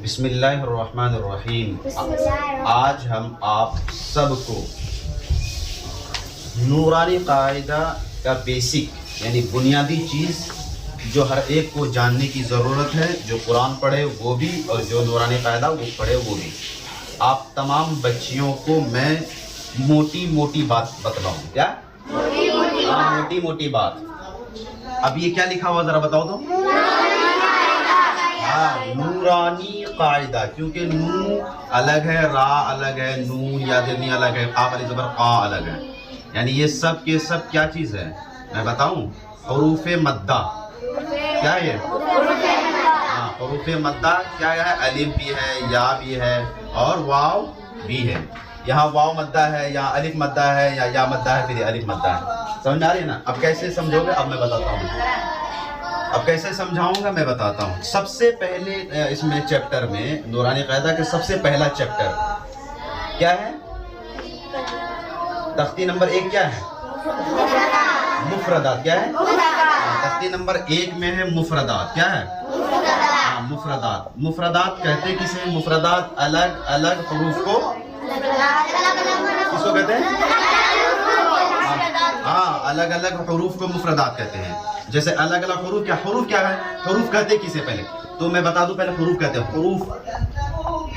بسم اللہ الرحمن الرحیم۔ آج ہم آپ سب کو نورانی قاعدہ کا بیسک یعنی بنیادی چیز جو ہر ایک کو جاننے کی ضرورت ہے، جو قرآن پڑھے وہ بھی اور جو نورانی قاعدہ وہ پڑھے وہ بھی، آپ تمام بچیوں کو میں موٹی موٹی بات بتلاؤں۔ کیا موٹی موٹی بات؟ اب یہ کیا لکھا ہوا ذرا بتاؤ تو؟ نورانی قاعدہ، کیونکہ نو الگ ہے، را الگ ہے، نون یا دنی الگ ہے، قاف علی زبر قا الگ ہے، یعنی یہ سب کے سب کیا چیز ہے میں بتاؤں؟ حروف مدہ۔ کیا ہے؟ حروف مدہ کیا ہے؟ الف بھی ہے، یا بھی ہے اور واو بھی ہے۔ یہاں واو مدہ ہے، یا الف مدہ ہے، یا مدہ ہے، پھر الف مدہ ہے۔ سمجھ میں آ رہی ہے نا؟ اب کیسے سمجھو گے اب میں بتاتا ہوں، اب کیسے سمجھاؤں گا میں بتاتا ہوں۔ سب سے پہلے اس میں چیپٹر میں نورانی قاعدہ کے سب سے پہلا چیپٹر کیا ہے؟ تختی نمبر 1 کیا ہے؟ مفردات۔ کیا ہے؟ تختی نمبر 1 میں ہے مفردات۔ کیا ہے؟ مفردات۔ مفردات کہتے کسے؟ مفردات الگ الگ حروف کو کس کو کہتے ہیں؟ الگ الگ حروف کو مفردات کہتے ہیں۔ جیسے الگ الگ حروف، کیا حروف کیا ہے؟ حروف کہتے کسے پہلے تو میں بتا دوں، پہلے حروف کہتے ہیں، حروف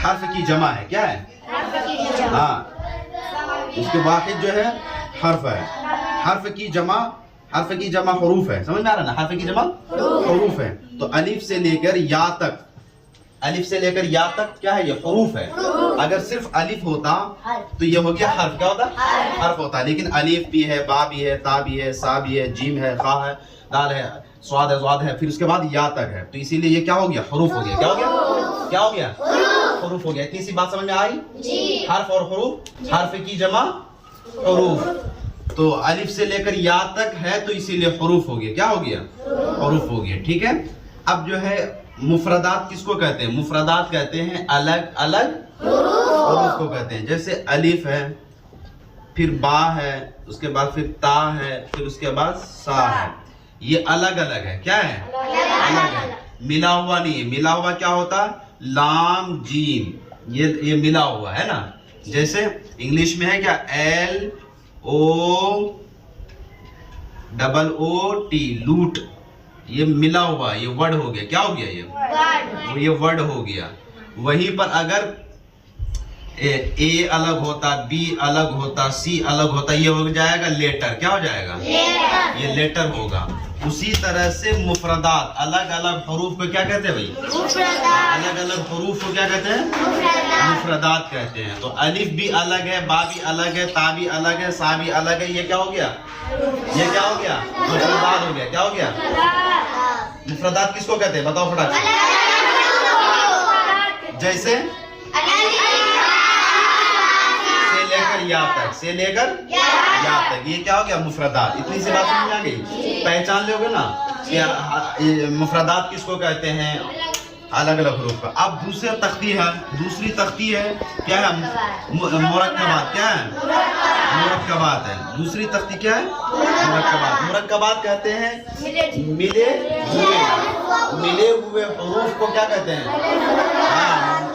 حرف کی جمع ہے۔ کیا ہے؟ اس کے واحد جو ہے حرف ہے، حرف کی جمع حروف ہے۔ سمجھ میں آ رہا نا؟ حرف کی جمع حروف ہے۔ تو الف سے لے کر یا تک، الف سے لے کر یا تک کیا ہے؟ یہ حروف ہے۔ اگر صرف الف ہوتا تو یہ ہو گیا حرف۔ کیا ہوتا؟ حرف ہوتا، لیکن الف بھی ہے، با بھی ہے، تا بھی ہے، سا بھی ہے، جیم ہے، خا ہے، دال ہے، سواد ہے، زواد ہے، پھر اس کے بعد یا تک ہے، تو اسی لیے یہ کیا ہو گیا؟ حروف ہو گیا۔ کیا ہو گیا؟ کیا ہو گیا؟ حروف ہو گیا۔ اتنی سی بات سمجھ میں آئی؟ حرف اور حروف، حرف کی جمع حروف، تو الف سے لے کر یا تک ہے تو اسی لیے حروف ہو گیا۔ کیا ہو گیا؟ حروف ہو گیا۔ ٹھیک ہے، اب جو ہے مفردات کس کو کہتے ہیں؟ مفردات کہتے ہیں الگ الگ حروف کو کہتے ہیں۔ جیسے الف ہے، پھر با ہے، اس کے بعد پھر تا ہے، پھر اس کے بعد سا ہے، یہ الگ الگ ہے۔ کیا ہے؟ الگ ہے، ملا ہوا نہیں ہے۔ ملا ہوا کیا ہوتا؟ لام جیم، یہ ملا ہوا ہے نا۔ جیسے انگلش میں ہے کیا؟ L O double O T, لوٹ، یہ ملا ہوا، یہ ورڈ ہو گیا۔ کیا ہو گیا؟ یہ ورڈ ہو گیا۔ وہیں پر اگر اے الگ ہوتا، بی الگ ہوتا، سی الگ ہوتا، یہ ہو جائے گا لیٹر۔ کیا ہو جائے گا؟ یہ لیٹر ہوگا۔ اسی طرح سے مفردات الگ الگ حروف کو کیا کہتے ہیں بھائی؟ الگ الگ حروف کو کیا کہتے ہیں؟ مفردات کہتے ہیں۔ تو الف بھی الگ ہے، با بھی الگ ہے، تا بھی الگ ہے، سا بھی الگ ہے، یہ کیا ہو گیا؟ یہ کیا ہو گیا؟ مفردات ہو گیا۔ کیا ہو گیا؟ مفردات کس کو کہتے ہیں بتاؤ فٹافٹ؟ جیسے سے لے کر یا تک، یہ کیا ہو گیا؟ مفردات۔ اتنی سی بات سمجھ آ گئی؟ پہچان لو گے نا کہ مفردات کس کو کہتے ہیں؟ الگ الگ حروف کا۔ اب دوسری تختی ہے کیا ہے؟ مرکبات۔ کیا ہے؟ مرکبات ہے۔ دوسری تختی کیا ہے؟ مرکبات۔ مرکبات کہتے ہیں ملے ہوئے حروف کو کیا کہتے ہیں؟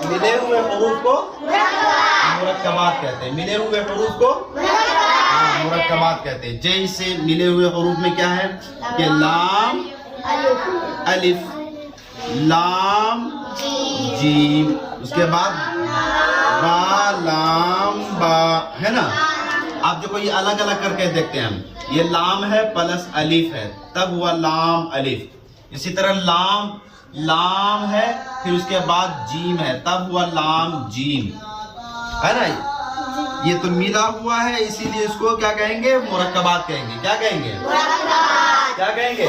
ملے ہوئے حروف کو مرکبات کہتے ہیں۔ ملے ہوئے حروف کو مرکبات کہتے ہیں۔ جیسے ملے ہوئے حروف میں کیا ہے کہ لام الف، لام جیم، اس کے بعد با لام با، ہے نا؟ آپ جو کوئی الگ الگ کر کے دیکھتے ہیں ہم، یہ لام ہے پلس الف ہے تب ہوا لام الف، اسی طرح لام ہے پھر اس کے بعد جیم ہے تب ہوا لام جیم، ہے نا؟ یہ تو ملا ہوا ہے، اسی لیے اس کو کیا کہیں گے؟ مرکبات کہیں گے۔ کیا کہیں گے؟ کیا کہیں گے؟